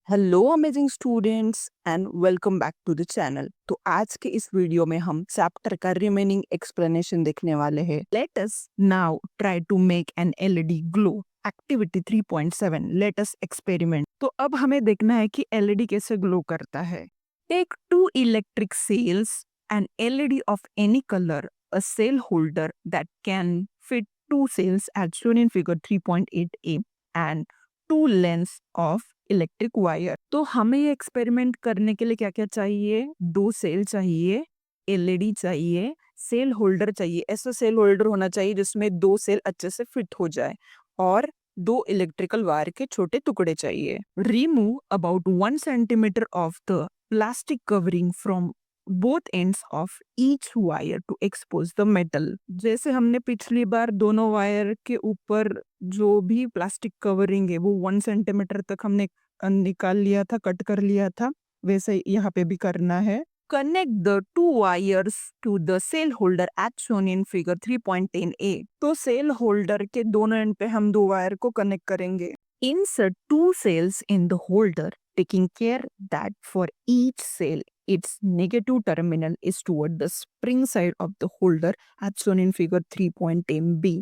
Hello amazing students and welcome back to the channel. तो आज के इस वीडियो में हम चैप्टर का रिमेनिंग एक्सप्लेनेशन देखने वाले हैं। Let us now try to make an LED glow. Activity 3.7 let us experiment. तो अब हमें देखना है कि एलईडी कैसे ग्लो करता है। Take two electric cells an LED of any colour, a cell holder that can fit two cells as shown in figure 3.8a and two lengths of electric wire. तो हमें ये एक्सपेरिमेंट करने के लिए क्या क्या चाहिए? दो सेल चाहिए, एलईडी चाहिए, सेल होल्डर चाहिए। ऐसा सेल होल्डर होना चाहिए जिसमें दो सेल अच्छे से फिट हो जाए, और दो इलेक्ट्रिकल वायर के छोटे टुकड़े चाहिए। Remove about 1 centimetre of the plastic covering from both ends of each wire to expose the metal. जैसे हमने पिछली बार दोनों वायर के ऊपर जो भी प्लास्टिक कवरिंग है वो 1 सेंटीमीटर तक हमने निकाल लिया था, कट कर लिया था, वैसे यहाँ पे भी करना है। Connect the two wires to the cell holder as shown in figure 3.10a। तो सेल होल्डर के दोनों एंड पे हम दो वायर को कनेक्ट करेंगे। Insert two cells in the holder, taking care that for each cell its negative terminal is toward the spring side of the holder as shown in figure 3.10b,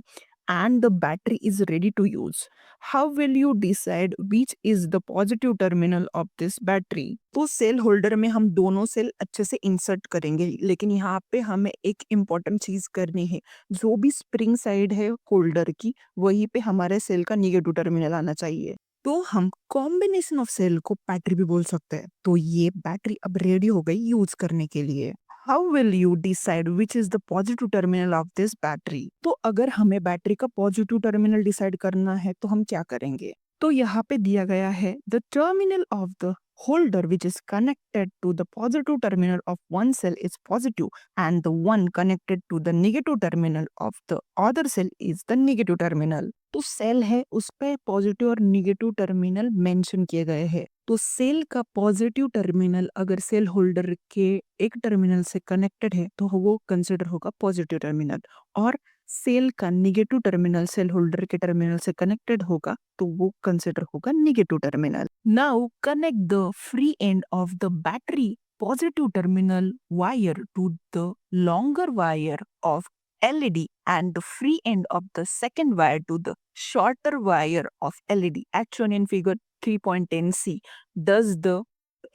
and the battery is ready to use. How will you decide which is the positive terminal of this battery? तो cell holder में हम दोनों cell अच्छे से insert करेंगे, लेकिन यहाँ पे हमें एक इम्पॉर्टेंट चीज करनी है। जो भी स्प्रिंग साइड है होल्डर की, वहीं पे हमारे सेल का निगेटिव टर्मिनल आना चाहिए। तो हम कॉम्बिनेशन ऑफ सेल को बैटरी भी बोल सकते हैं। तो ये बैटरी अब रेडी हो गई यूज करने के लिए। How will you decide which is the positive terminal of this battery? तो अगर हमें बैटरी का पॉजिटिव टर्मिनल डिसाइड करना है तो हम क्या करेंगे? तो यहाँ पे दिया गया है the terminal of the holder which is connected to the positive terminal of one cell is positive, and the one connected to the negative terminal of the other cell is the negative terminal. तो cell है उस पे positive और negative terminal mention किए गए हैं। तो cell का पॉजिटिव टर्मिनल अगर सेल होल्डर के एक टर्मिनल से कनेक्टेड है तो वो कंसिडर होगा पॉजिटिव टर्मिनल, और सेल का निगेटिव टर्मिनल सेल होल्डर के टर्मिनल से कनेक्टेड होगा तो वो कंसिडर होगा negative terminal. Now connect the free end of the battery positive terminal wire to the longer wire of LED and the free end of the second wire to the shorter wire of LED as shown in figure 3.10c. Does the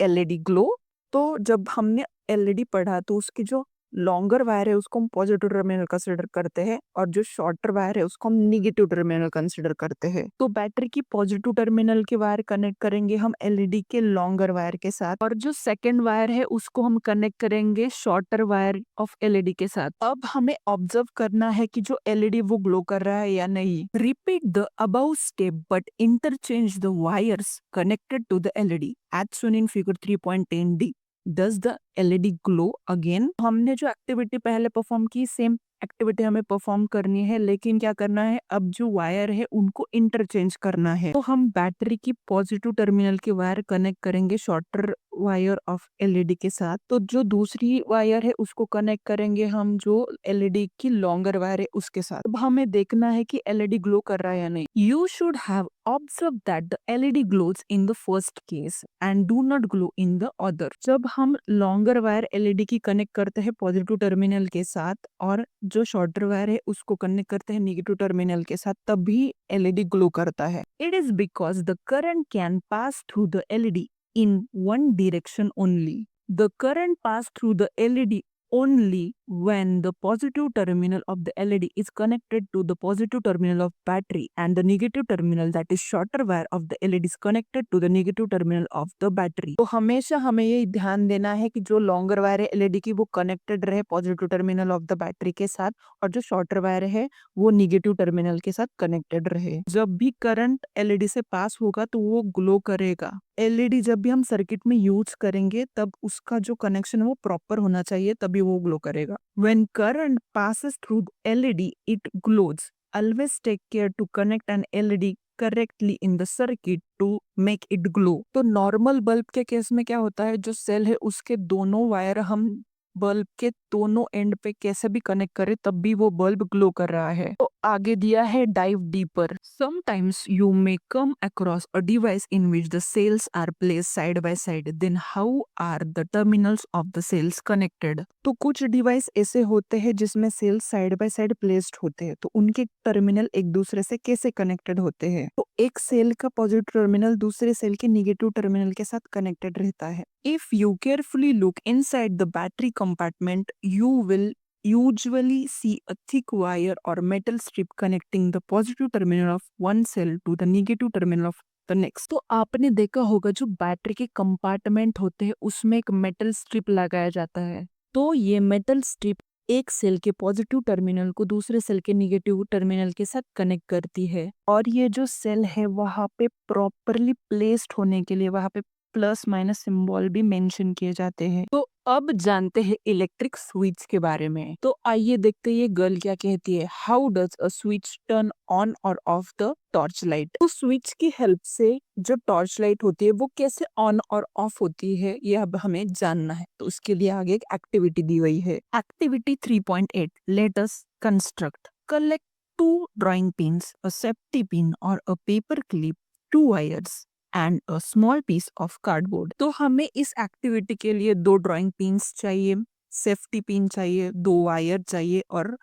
LED glow? तो जब हमने LED पढ़ा तो उसकी जो longer wire है उसको हम पॉजिटिव टर्मिनल कंसिडर करते हैं, और जो शॉर्टर वायर है उसको हम निगेटिव टर्मिनल कंसिडर करते हैं। तो बैटरी की पॉजिटिव टर्मिनल के वायर कनेक्ट करेंगे हम एलईडी के लॉन्गर वायर के साथ, और जो सेकेंड वायर है उसको हम कनेक्ट करेंगे शॉर्टर वायर ऑफ एलईडी के साथ। अब हमें ऑब्जर्व करना है कि जो एलईडी वो ग्लो कर रहा है या नहीं। Repeat the above step but interchange the wires connected to the LED as shown in figure 3.10d। Does the LED glow again? हमने जो एक्टिविटी पहले परफॉर्म की सेम एक्टिविटी हमें परफॉर्म करनी है, लेकिन क्या करना है, अब जो वायर है उनको इंटरचेंज करना है। तो हम बैटरी की पॉजिटिव टर्मिनल की वायर कनेक्ट करेंगे शॉर्टर वायर ऑफ एलईडी के साथ, तो जो दूसरी वायर है उसको कनेक्ट करेंगे हम जो एलईडी की लॉन्गर वायर है उसके साथ। अब हमें देखना है कि एलईडी ग्लो कर रहा है या नहीं। You should have observe that the LED glows in the first case and do not glow in the other. जब हम लॉन्गर वायर एलईडी की कनेक्ट करते हैं पॉजिटिव टर्मिनल के साथ, और जो शॉर्टर वायर है उसको कनेक्ट करते हैं निगेटिव टर्मिनल के साथ, तब भी एलईडी ग्लो करता है। It is because the current can pass through the LED in one direction only. The current pass through the LED only when the positive terminal of the LED is connected to the positive terminal of battery, and the negative terminal, that is shorter wire of the LED, is connected to the negative terminal of the battery. तो हमेशा हमें ये ध्यान देना है कि जो longer wire है एलईडी की वो कनेक्टेड रहे positive terminal of the battery के साथ, और जो शॉर्टर वायर है वो निगेटिव टर्मिनल के साथ कनेक्टेड रहे। जब भी करंट एलईडी से पास होगा तो वो ग्लो करेगा। एलईडी जब भी हम सर्किट में यूज करेंगे तब उसका जो कनेक्शन है वो प्रॉपर होना चाहिए, तभी वो ग्लो करेगा। When current passes through the LED, it glows. Always take care to connect an LED correctly in the circuit to make it glow. तो नॉर्मल बल्ब के केस में क्या होता है, जो सेल है उसके दोनों वायर हम बल्ब के दोनों एंड पे कैसे भी कनेक्ट करें तब भी वो बल्ब ग्लो कर रहा है। तो आगे दिया है dive deeper. Sometimes you may come across a device in which the cells are place side by side, then how are the terminals of the cells connected. तो कुछ डिवाइस ऐसे होते हैं जिसमें cells side by side placed होते हैं, तो उनके टर्मिनल एक दूसरे से कैसे कनेक्टेड होते हैं। तो एक सेल का पॉजिटिव टर्मिनल दूसरे सेल के निगेटिव टर्मिनल के साथ कनेक्टेड रहता है। If you carefully look inside the battery compartment, you will usually see a thick wire or metal strip connecting the positive terminal of one cell to the negative terminal of the next। तो आपने देखा होगा जो battery के compartment होते हैं उसमें एक मेटल स्ट्रिप लगाया जाता है। तो ये मेटल स्ट्रिप एक सेल के पॉजिटिव टर्मिनल को दूसरे सेल के निगेटिव टर्मिनल के साथ कनेक्ट करती है, और ये जो सेल है वहां पे प्रॉपरली प्लेस्ड होने के लिए वहां पे प्लस माइनस सिंबल भी मेंशन किए जाते हैं। तो अब जानते हैं इलेक्ट्रिक स्विच के बारे में। तो आइए देखते हैं ये गर्ल क्या कहती है। How does a switch turn on और ऑफ द टॉर्च लाइट। तो स्विच की हेल्प से जो टॉर्च लाइट होती है वो कैसे ऑन और ऑफ होती है ये अब हमें जानना है। तो उसके लिए आगे एक एक्टिविटी दी गई है। Activity 3.8, let us construct. Collect 2 drawing pins, a safety pin और a paper clip, 2 wires and a small piece of cardboard. तो हमें इस एक्टिविटी के लिए 2 ड्राइंग पिन्स चाहिए, सेफ्टी पिन चाहिए, 2 वायर चाहिए और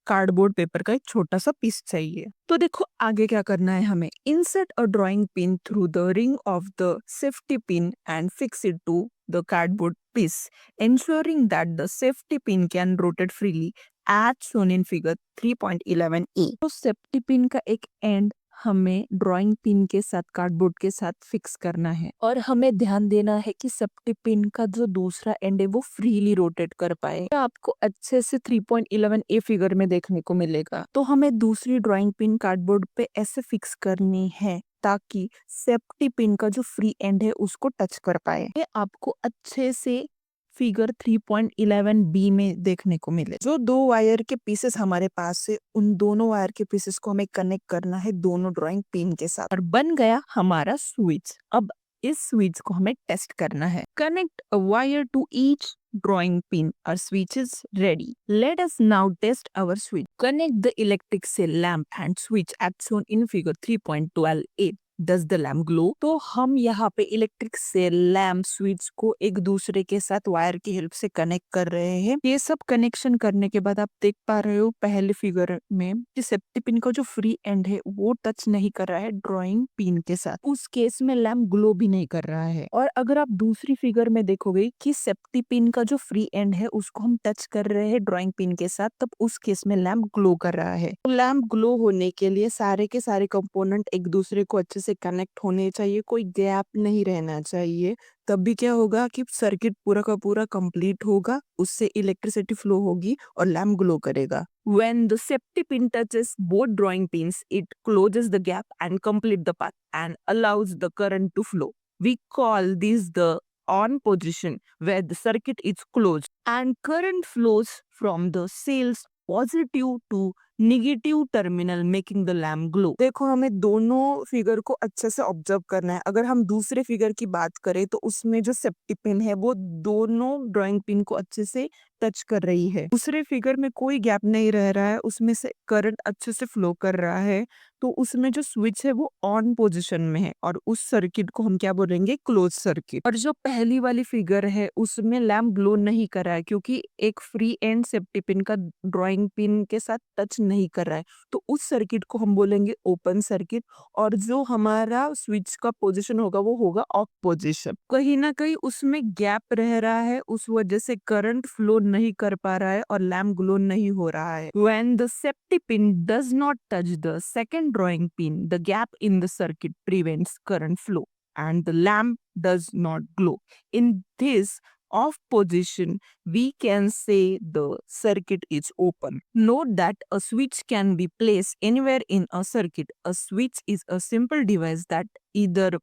कार्डबोर्ड पेपर का एक छोटा सा पीस चाहिए। तो देखो आगे क्या करना है हमें। Insert a drawing pin through the ring of the safety pin and fix it to the cardboard piece, ensuring that the safety pin can rotate freely as shown in figure 3.11a। तो safety pin का एक and हमें drawing pin के साथ cardboard के साथ fix करना है, और हमें ध्यान देना है कि सेफ्टी पिन का जो दूसरा एंड है वो फ्रीली रोटेट कर पाए। तो आपको अच्छे से 3.11a फिगर में देखने को मिलेगा। तो हमें दूसरी ड्राइंग पिन कार्डबोर्ड पे ऐसे फिक्स करनी है ताकि सेफ्टी पिन का जो फ्री एंड है उसको टच कर पाए। ये आपको अच्छे से फिगर 3.11b में देखने को मिले। जो 2 वायर के पीसेस हमारे पास है उन दोनों वायर के पीसेस को हमें कनेक्ट करना है दोनों ड्राइंग पिन के साथ, और बन गया हमारा स्विच। अब इस स्विच को हमें टेस्ट करना है। Connect a wire to each drawing pin. Our switch is ready. Let us now test our switch. Connect the electric cell lamp and switch as shown in figure 3.12a. Does the lamp glow? तो हम यहाँ पे electric cell lamp switch को एक दूसरे के साथ wire की हेल्प से कनेक्ट कर रहे हैं। ये सब कनेक्शन करने के बाद आप देख पा रहे हो पहले फिगर में कि सेफ्टी पिन का जो फ्री एंड है वो टच नहीं कर रहा है ड्राइंग पिन के साथ। उस केस में लैम्प ग्लो भी नहीं कर रहा है। और अगर आप दूसरी फिगर में देखोगे कि सेफ्टी पिन का जो फ्री एंड है उसको हम टच कर रहे हैं ड्राइंग पिन के साथ, तब उस केस में लैम्प ग्लो कर रहा है। तो लैम्प ग्लो होने के लिए सारे के सारे कंपोनेंट एक दूसरे को अच्छे से कनेक्ट होने चाहिए, कोई गैप नहीं रहना चाहिए। तब भी क्या होगा कि सर्किट पूरा का पूरा कंप्लीट होगा, उससे इलेक्ट्रिसिटी फ्लो होगी और लैम्प ग्लो करेगा। When the safety pin touches both drawing pins, it closes the gap and complete the path and allows the current to flow. We call this the on position where the circuit is closed and current flows from the cells positive to negative terminal making the lamp glow. देखो हमें दोनों figure को अच्छे से observe करना है। अगर हम दूसरे फिगर की बात करें तो उसमें जो सेफ्टी पिन है वो दोनों ड्राइंग पिन को अच्छे से टच कर रही है। दूसरे फिगर में कोई गैप नहीं रह रहा है, उसमें से करंट अच्छे से फ्लो कर रहा है। तो उसमें जो स्विच है वो ऑन पोजीशन में है और उस सर्किट को हम क्या बोलेंगे, क्लोज सर्किट। और जो पहली वाली फिगर है उसमें लैम्प ग्लो नहीं कर रहा है क्योंकि एक फ्री एंड सेफ्टी पिन का ड्राइंग पिन के साथ टच नहीं कर रहा है, तो उस सर्किट को हम बोलेंगे ओपन सर्किट। और जो हमारा स्विच का पोजीशन होगा वो होगा ऑफ पोजीशन। कहीं ना कहीं उसमें गैप रह रहा है, उस वजह से करंट फ्लो नहीं कर पा रहा है और लैम्प ग्लो नहीं हो रहा है। When the safety pin does not touch the second drawing pin, the gap in the circuit prevents current flow and the lamp does not glow. In this off position, we can say the circuit is open. Note that a switch can be placed anywhere in a circuit. A switch is a simple device that either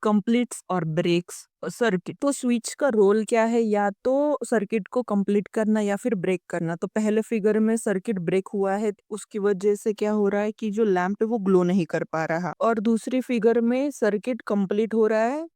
completes और breaks circuit. तो switch का role क्या है, या तो circuit को complete करना या फिर ब्रेक करना। तो पहले फिगर में सर्किट ब्रेक हुआ है, उसकी वजह से क्या हो रहा है कि जो लैंप है वो ग्लो नहीं कर पा रहा, और दूसरी फिगर में सर्किट कंप्लीट हो रहा है,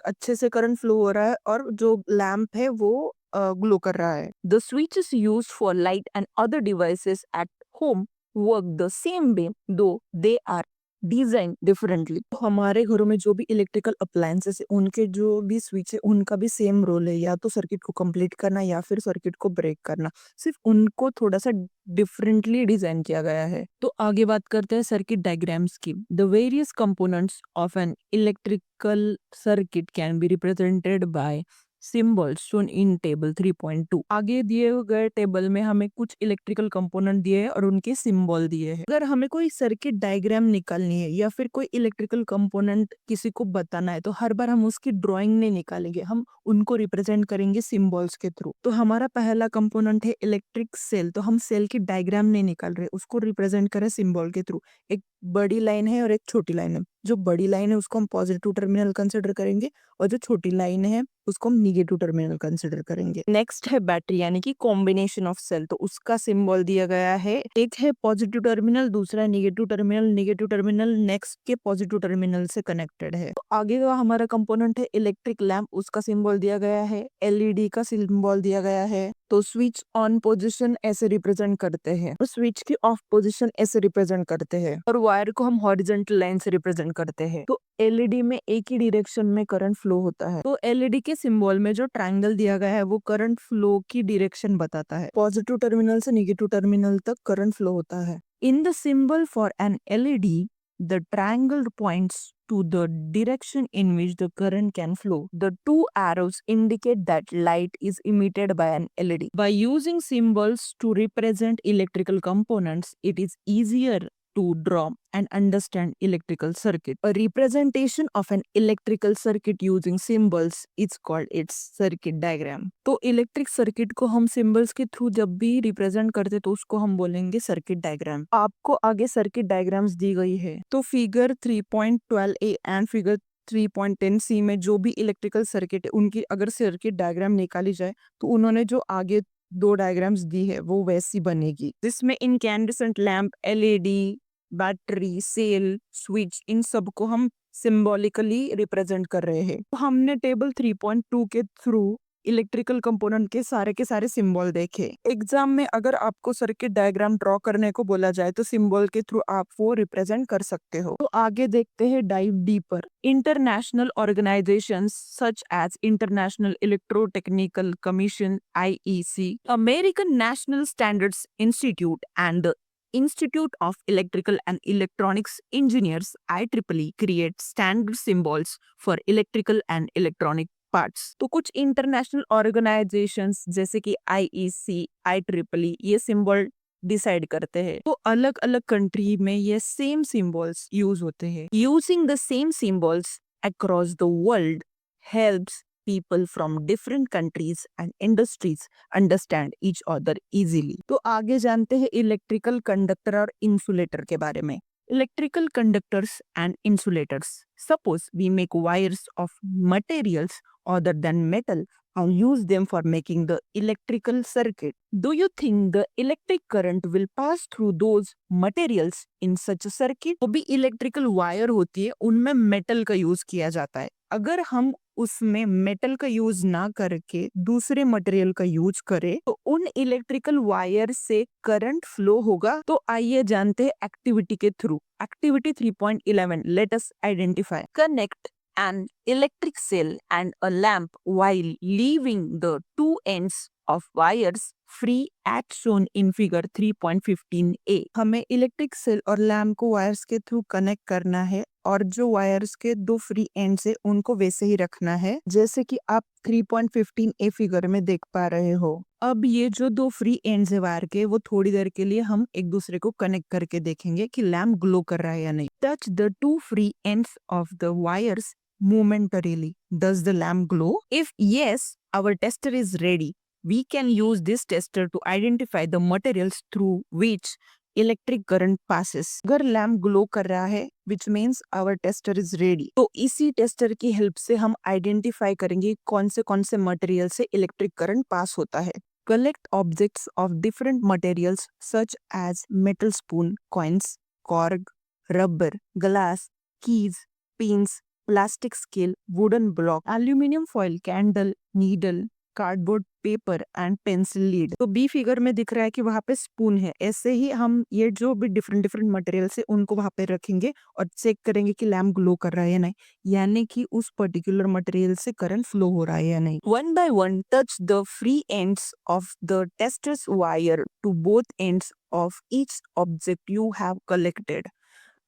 अच्छे से करंट फ्लो हो रहा है और जो लैंप है वो ग्लो कर रहा है। The switch is used for light and other devices at home work the same way though they are design differently. हमारे घरों में जो भी इलेक्ट्रिकल अप्लायंसेस है उनके जो भी स्विच है उनका भी सेम रोल है, या तो सर्किट को कंप्लीट करना या फिर सर्किट को ब्रेक करना, सिर्फ उनको थोड़ा सा डिफरेंटली डिजाइन किया गया है। तो आगे बात करते हैं सर्किट डायग्राम्स की। The various components of an electrical circuit can be represented by symbols shown in table 3.2। आगे दिए गए टेबल में हमें कुछ इलेक्ट्रिकल कंपोनेंट दिए हैं और उनके सिंबल दिए हैं। अगर हमें कोई सर्किट डायग्राम निकालनी है या फिर कोई इलेक्ट्रिकल कंपोनेंट किसी को बताना है तो हर बार हम उसकी ड्राइंग नहीं निकालेंगे, हम उनको रिप्रेजेंट करेंगे सिंबल्स के थ्रू। तो हमारा पहला कंपोनेंट है इलेक्ट्रिक सेल, तो हम सेल की डायग्राम नहीं निकाल रहे, उसको रिप्रेजेंट करें सिंबल के थ्रू। एक बड़ी लाइन है और एक छोटी लाइन है। जो बड़ी लाइन है उसको हम पॉजिटिव टर्मिनल कंसिडर करेंगे और जो छोटी लाइन है उसको हम निगेटिव टर्मिनल कंसिडर करेंगे। नेक्स्ट है बैटरी यानी कि कॉम्बिनेशन ऑफ सेल, तो उसका सिंबल दिया गया है। एक है पॉजिटिव टर्मिनल, दूसरा negative terminal. Negative terminal next के पॉजिटिव टर्मिनल से कनेक्टेड है। तो आगे का हमारा कंपोनेंट है इलेक्ट्रिक लैंप, उसका सिंबल दिया गया है। एलईडी का सिंबल दिया गया है। तो स्विच ऑन पोजीशन ऐसे रिप्रेजेंट करते हैं और स्विच की ऑफ पोजीशन ऐसे रिप्रेजेंट करते हैं, और वायर को हम हॉरिजॉन्टल लाइन से रिप्रेजेंट करते हैं। तो एलईडी में एक ही डायरेक्शन में करंट फ्लो होता है। तो एलईडी के सिंबल में जो ट्रायंगल दिया गया है वो करंट फ्लो की डायरेक्शन बताता है। पॉजिटिव टर्मिनल से निगेटिव टर्मिनल तक करंट फ्लो होता है। In the symbol for an LED the triangle points to the direction in which the current can flow. The two arrows indicate that light is emitted by an LED. By using symbols to represent electrical components, it is easier to draw and understand electrical circuit. A representation of an electrical circuit using symbols is called its circuit diagram. तो electric circuit को हम symbols के through जब भी represent करते तो उसको हम बोलेंगे सर्किट डायग्राम। आपको आगे सर्किट डायग्राम्स दी गई है। तो figure 3.12a and figure 3.10c में जो भी इलेक्ट्रिकल सर्किट है उनकी अगर सर्किट डायग्राम निकाली जाए तो उन्होंने जो आगे दो डायग्राम्स दी है वो वैसी बनेगी, जिसमें incandescent lamp, LED, battery, cell, switch, इन सब को हम सिंबॉलिकली रिप्रेजेंट कर रहे हैं। तो हमने टेबल 3.2 के थ्रू इलेक्ट्रिकल कंपोनेंट के सारे सिंबल देखे। एग्जाम में अगर आपको सर्किट डायग्राम ड्रॉ करने को बोला जाए तो सिंबल के थ्रू आप वो रिप्रेजेंट कर सकते हो। तो आगे देखते हैं dive deeper. International organisations such as International Electrotechnical Commission IEC, American National Standards Institute and the Institute of Electrical and Electronics Engineers IEEE create standard symbols for electrical and electronic parts. तो कुछ international organisations जैसे कि IEC, IEEE ये symbol decide करते हैं। तो अलग अलग कंट्री में ये सेम सिंबल्स यूज होते हैं। Using the same symbols across the world helps people from different countries and industries understand each other easily. तो आगे जानते हैं इलेक्ट्रिकल कंडक्टर और इंसुलेटर के बारे में। Electrical conductors and insulators. Suppose we make wires of materials other than metal and use them for making the electrical circuit. Do you think the electric current will pass through those materials in such a circuit? तो भी electrical wire होती है, उनमें metal का use किया जाता है। अगर हम उसमें मेटल का यूज ना करके दूसरे मटेरियल का यूज करें तो उन इलेक्ट्रिकल वायर से करंट फ्लो होगा। तो आइए जानते हैं एक्टिविटी के through. Activity 3.11 let us identify. Connect an electric cell and a lamp while leaving the two ends of wires free at shown in figure 3.15a. हमें इलेक्ट्रिक सेल और lamp को wires के थ्रू कनेक्ट करना है और जो wires के दो फ्री एंड्स है उनको वैसे ही रखना है जैसे कि आप 3.15a फिगर में देख पा रहे हो। अब ये जो दो फ्री एंड्स है वायर के वो थोड़ी देर के लिए हम एक दूसरे को कनेक्ट करके देखेंगे कि लैम्प ग्लो कर रहा है या नहीं। Touch the two free ends of the wires momentarily. Does the lamp glow? If yes, our tester is ready. We can use this tester to identify the materials through which electric current passes. अगर lamp glow कर रहा है which means our tester is ready. तो इसी tester की help से हम identify करेंगे कौन से मटेरियल से इलेक्ट्रिक करंट पास होता है। Collect objects of different materials such as metal spoon, coins, cork, rubber, glass, keys, pins, plastic scale, wooden block, aluminum foil, candle, needle, cardboard paper and pencil lead. तो B figure में दिख रहा है कि वहां पे स्पून है। ऐसे ही हम ये जो भी डिफरेंट डिफरेंट मटेरियल है उनको वहां पे रखेंगे और चेक करेंगे कि लैम्प ग्लो कर रहा है या नहीं, यानी कि उस पर्टिकुलर मटेरियल से करंट फ्लो हो रहा है या नहीं। One by one touch the free ends of the testers wire to both ends of each object you have collected.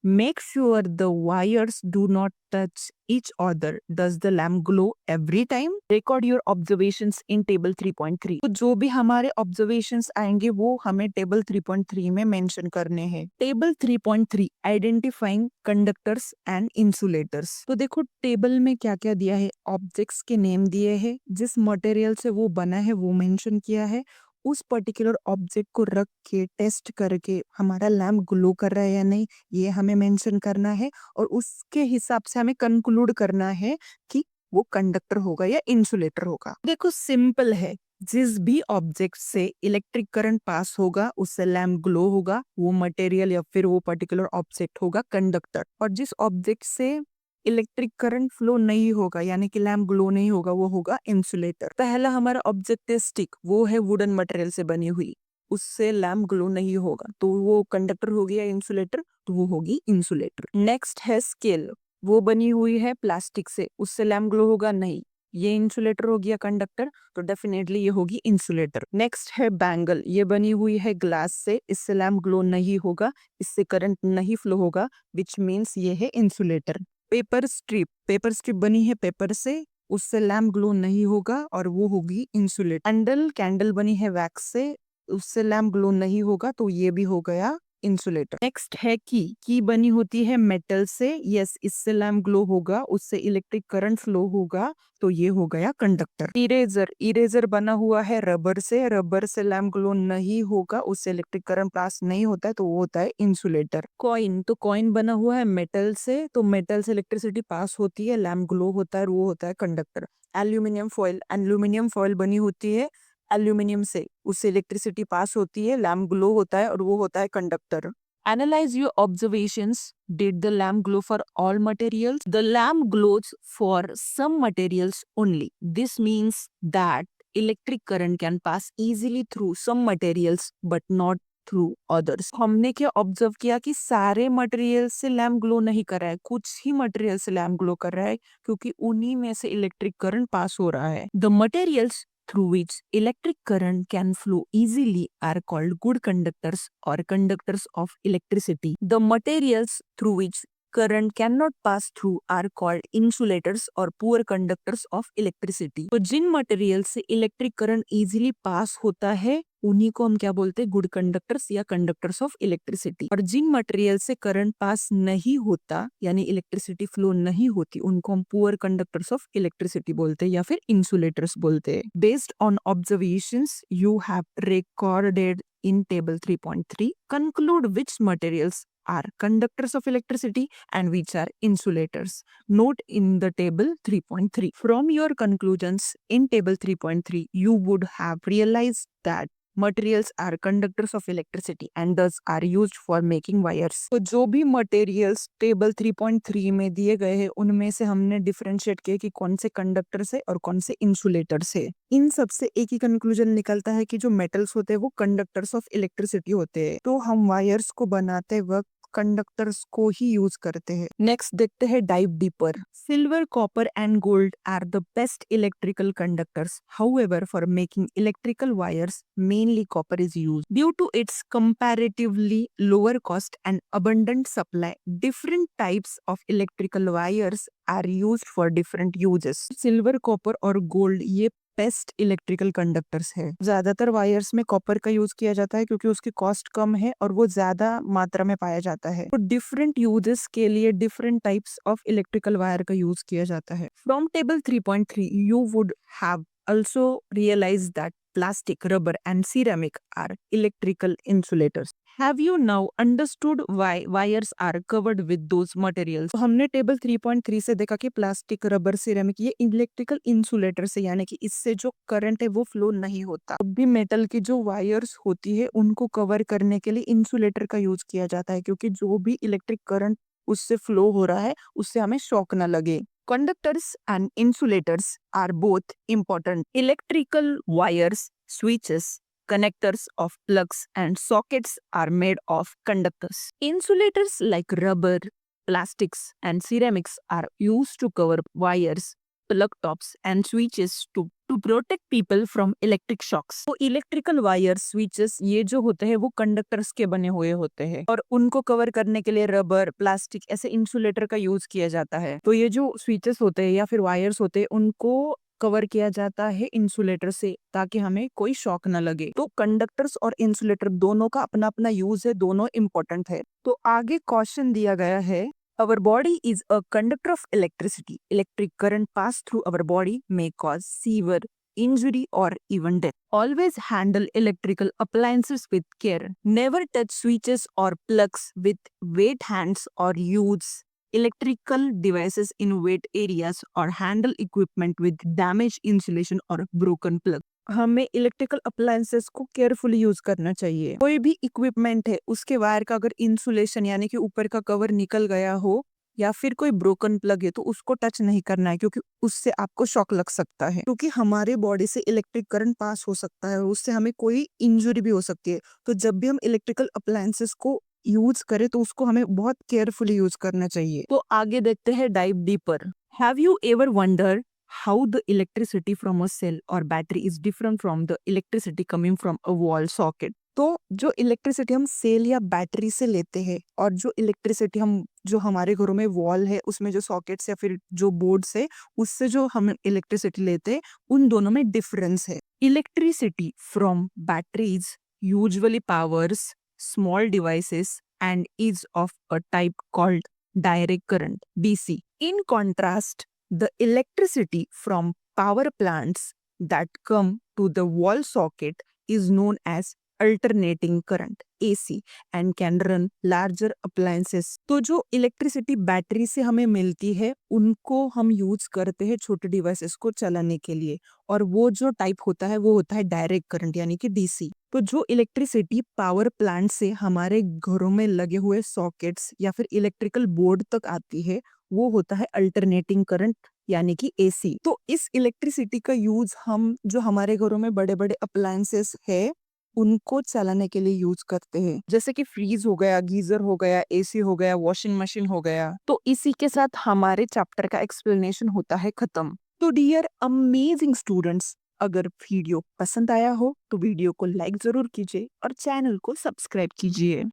Make sure the wires do not touch each other. Does the lamp glow every time? Record your observations in table 3.3. तो जो भी हमारे observations आएंगे वो हमें table 3.3 में mention करने हैं। Table 3.3 Identifying conductors and insulators. तो देखो टेबल में क्या क्या दिया है, ऑब्जेक्ट्स के नेम दिए हैं, जिस मटेरियल से वो बना है वो मेंशन किया है, उस पर्टिकुलर ऑब्जेक्ट को रख के टेस्ट करके हमारा लैम्प ग्लो कर रहा है या नहीं ये हमें मेंशन करना है, और उसके हिसाब से हमें कंक्लूड करना है कि वो कंडक्टर होगा या इंसुलेटर होगा। देखो सिंपल है, जिस भी ऑब्जेक्ट से इलेक्ट्रिक करंट पास होगा उससे लैम्प ग्लो होगा, वो मटेरियल या फिर वो पर्टिकुलर ऑब्जेक्ट होगा कंडक्टर। और जिस ऑब्जेक्ट से इलेक्ट्रिक करंट फ्लो नहीं होगा यानी कि लैम्प ग्लो नहीं होगा वो होगा इंसुलेटर। पहला हमारा ऑब्जेक्ट है स्टिक, वो है वुडन मटेरियल से बनी हुई, उससे लैम्प ग्लो नहीं होगा तो वो कंडक्टर हो गया इंसुलेटर, तो वो होगी इंसुलेटर। नेक्स्ट है स्केल, वो बनी हुई है प्लास्टिक से, उससे लैम्प ग्लो होगा नहीं, ये इंसुलेटर हो गया कंडक्टर, तो डेफिनेटली ये होगी इंसुलेटर। नेक्स्ट है बैंगल, ये बनी हुई है ग्लास से, इससे लैम्प ग्लो नहीं होगा, इससे करंट नहीं फ्लो होगा, विच मीन्स ये है insulator. Paper strip, paper strip बनी है पेपर से, उससे लैम्प ग्लो नहीं होगा और वो होगी इंसुलेटर। कैंडल, कैंडल बनी है वैक्स से, उससे लैम्प ग्लो नहीं होगा तो ये भी हो गया इंसुलेटर। नेक्स्ट है की बनी होती है मेटल से, यस इससे लैम्प ग्लो होगा, उससे इलेक्ट्रिक करंट फ्लो होगा, तो ये हो गया कंडक्टर। इरेजर, इरेजर बना हुआ है रबर से, रबर से लैम्प ग्लो नहीं होगा, उससे इलेक्ट्रिक करंट पास नहीं होता है, तो वो होता है इंसुलेटर। कॉइन, तो कॉइन बना हुआ है मेटल से, तो मेटल से इलेक्ट्रिसिटी पास होती है, लैम्प ग्लो होता है, वो होता है conductor. Aluminium foil, aluminium foil बनी होती है एल्यूमिनियम से, उससे इलेक्ट्रिसिटी पास होती है, लैम्प ग्लो होता है और वो होता है conductor. Analyze your observations. Did the lamp glow for all materials? The lamp glows for some materials only. This means that electric current can pass easily through some materials but not through others. हमने क्या observe किया कि सारे material से lamp glow नहीं कर रहा है, कुछ ही मटेरियल से लैम्प ग्लो कर रहा है क्योंकि उन्हीं में से इलेक्ट्रिक करंट पास हो रहा है। The materials through which electric current can flow easily are called good conductors or conductors of electricity. The materials through which current cannot pass through are called insulators or poor conductors of electricity. तो जिन material से electric current easily pass होता है उन्हीं को हम क्या बोलते हैं, गुड कंडक्टर्स या कंडक्टर्स ऑफ इलेक्ट्रिसिटी। और जिन मटेरियल से करंट पास नहीं होता यानी इलेक्ट्रिसिटी फ्लो नहीं होती उनको हम पुअर कंडक्टर्स ऑफ इलेक्ट्रिसिटी बोलते हैं या फिर इंसुलेटर्स बोलते हैं। Based on observations you have recorded in table 3.3, conclude which materials are conductors of electricity and which are insulators. Note in the table 3.3. From your conclusions in table 3.3, you would have realized that materials are conductors of electricity and thus are used for making wires. तो जो भी materials table 3.3 में दिए गए हैं उनमें से हमने डिफरेंशिएट किया कि कौन से कंडक्टर्स है और कौन से इंसुलेटर्स है। इन सब से एक ही कंक्लूजन निकलता है कि जो मेटल्स होते हैं वो कंडक्टर्स ऑफ इलेक्ट्रिसिटी होते हैं, तो हम वायर्स को बनाते वक्त कंडक्टर्स को ही यूज करते हैं। नेक्स्ट देखते हैं dive deeper. Silver, copper and gold are the best electrical conductors, however for making electrical wires mainly copper is used due to its comparatively lower cost and abundant supply. Different types of electrical wires are used for different uses. Silver, copper और gold ये best electrical conductors है। ज्यादातर wires में copper का use किया जाता है क्योंकि उसकी कॉस्ट कम है और वो ज्यादा मात्रा में पाया जाता है। तो डिफरेंट यूजेस के लिए different types of electrical wire का यूज किया जाता है। From table 3.3 you would have also realize that plastic, rubber and ceramic are electrical insulators. Have you now understood why wires are covered with those materials? तो हमने table 3.3 से देखा कि plastic, rubber, ceramic ये electrical insulator से यानी कि इससे जो करंट है वो फ्लो नहीं होता। अब भी मेटल की जो वायर्स होती है उनको कवर करने के लिए इंसुलेटर का यूज किया जाता है क्योंकि जो भी इलेक्ट्रिक करंट उससे फ्लो हो रहा है उससे हमें शॉक ना लगे। Conductors and insulators are both important. Electrical wires, switches, connectors of plugs and sockets are made of conductors. Insulators like rubber, plastics, and ceramics are used to cover wires, plug tops, and switches to protect people from electric shocks. तो electrical wire switches ये जो होते हैं वो conductors के बने हुए होते हैं और उनको कवर करने के लिए रबर, प्लास्टिक ऐसे इंसुलेटर का यूज किया जाता है। तो ये जो स्विचेस होते हैं या फिर वायर्स होते हैं उनको कवर किया जाता है इंसुलेटर से ताकि हमें कोई शॉक न लगे। तो कंडक्टर्स और इंसुलेटर दोनों का अपना अपना यूज है, दोनों इम्पोर्टेंट है। तो आगे क्वेश्चन दिया गया है, our body is a conductor of electricity. Electric current pass through our body may cause severe injury or even death. Always handle electrical appliances with care. Never touch switches or plugs with wet hands or use electrical devices in wet areas or handle equipment with damaged insulation or broken plug. हमें electrical appliances को carefully use करना चाहिए। कोई भी equipment है उसके wire का अगर इंसुलेशन यानी कि ऊपर का कवर निकल गया हो या फिर कोई ब्रोकन प्लग है तो उसको टच नहीं करना है क्योंकि उससे आपको शॉक लग सकता है, क्योंकि हमारे बॉडी से इलेक्ट्रिक करंट पास हो सकता है और उससे हमें कोई इंजरी भी हो सकती है। तो जब भी हम इलेक्ट्रिकल अप्लायंसेस को यूज करें तो उसको हमें बहुत केयरफुली यूज करना चाहिए। तो आगे देखते हैं dive deeper. Have you ever wonder how the electricity from a cell or battery is different from the electricity coming from a wall socket? तो जो इलेक्ट्रिसिटी हम सेल या बैटरी से लेते हैं और जो इलेक्ट्रिसिटी हम जो हमारे घरों में वॉल है उसमें जो सॉकेट्स या फिर जो बोर्ड्स है उससे जो हम इलेक्ट्रिसिटी लेते हैं उन दोनों में डिफरेंस है। Electricity from batteries usually powers small devices and is of a type called direct current DC. In contrast, the electricity from power plants that come to the wall socket is known as alternating current AC and can run larger appliances. तो जो electricity battery से हमें मिलती है उनको हम use करते हैं छोटे डिवाइसेस को चलाने के लिए और वो जो टाइप होता है वो होता है डायरेक्ट करंट यानी कि डीसी। तो जो इलेक्ट्रिसिटी पावर प्लांट से हमारे घरों में लगे हुए सॉकेट्स या फिर इलेक्ट्रिकल बोर्ड तक आती है वो होता है अल्टरनेटिंग करंट यानी कि एसी। तो इस इलेक्ट्रिसिटी का यूज हम जो हमारे घरों में बड़े बड़े अप्लायंसेस है उनको चलाने के लिए यूज करते हैं, जैसे कि फ्रीज हो गया, गीजर हो गया, एसी हो गया, वॉशिंग मशीन हो गया। तो इसी के साथ हमारे चैप्टर का एक्सप्लेनेशन होता है खत्म। तो डियर अमेजिंग स्टूडेंट्स, अगर वीडियो पसंद आया हो तो वीडियो को लाइक जरूर कीजिए और चैनल को सब्सक्राइब कीजिए।